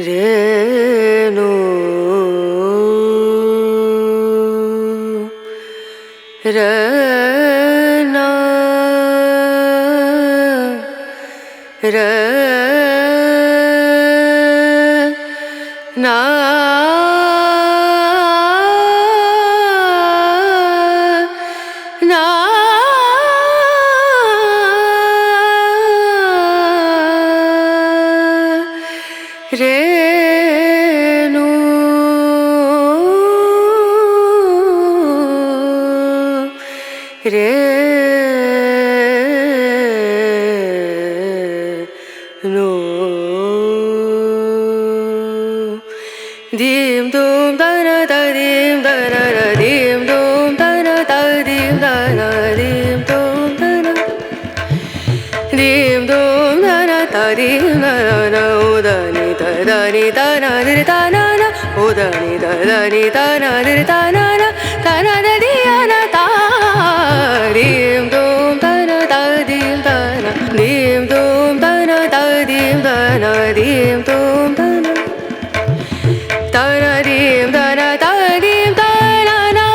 rain ರನ ರನ ರೇನು ರೇನು dim dum dana da dim dana da dim dum dana da dim dana dim dum dana dim dum dana da dim dana udani da dani dana dir dana na udani da dani dana dir dana na dana da diana da dim dum dana da dim dana dim dum dana da dim dana dim dum dana dana dim dana da dim dana na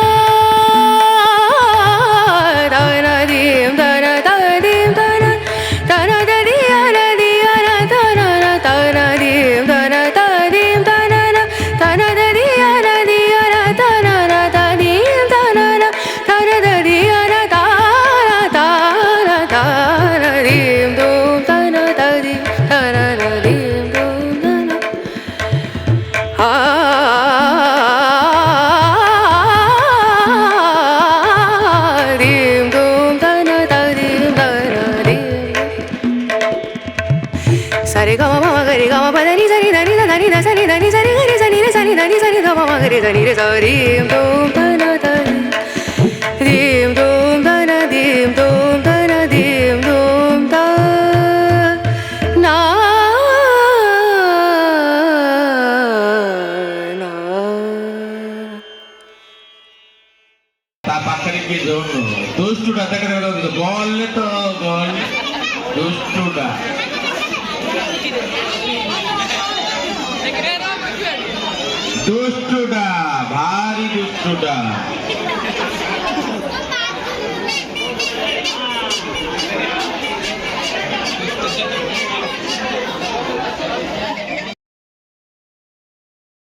dana dim dana da dim dana dana da diana diana dana na dana dim dana da dim dana na dana da diana diana dana na da dim dana na dana da diana dana dana dana dim dum dana da dim dana na dim dum dana dim dum dana da dim dana dim sare ga ma ga re ga ma pa da ni sa ni da ni da ni da sa ni da ni sa ni ga ni sa ni re sa ni da ni sa ni da ma ga re da ni re sa dim dum dana da dim dum dana dim dum dana dim dum da na na ତା ପାଖରେ କିଏ ଯୋଉନୁ ଦୁଷ୍ଟୁଟା ତାକରେ ବଲରେ ତ ball ଦୁଷ୍ଟୁଟା ଦୁଷ୍ଟୁଟା ଭାରି ଦୁଷ୍ଟୁଟା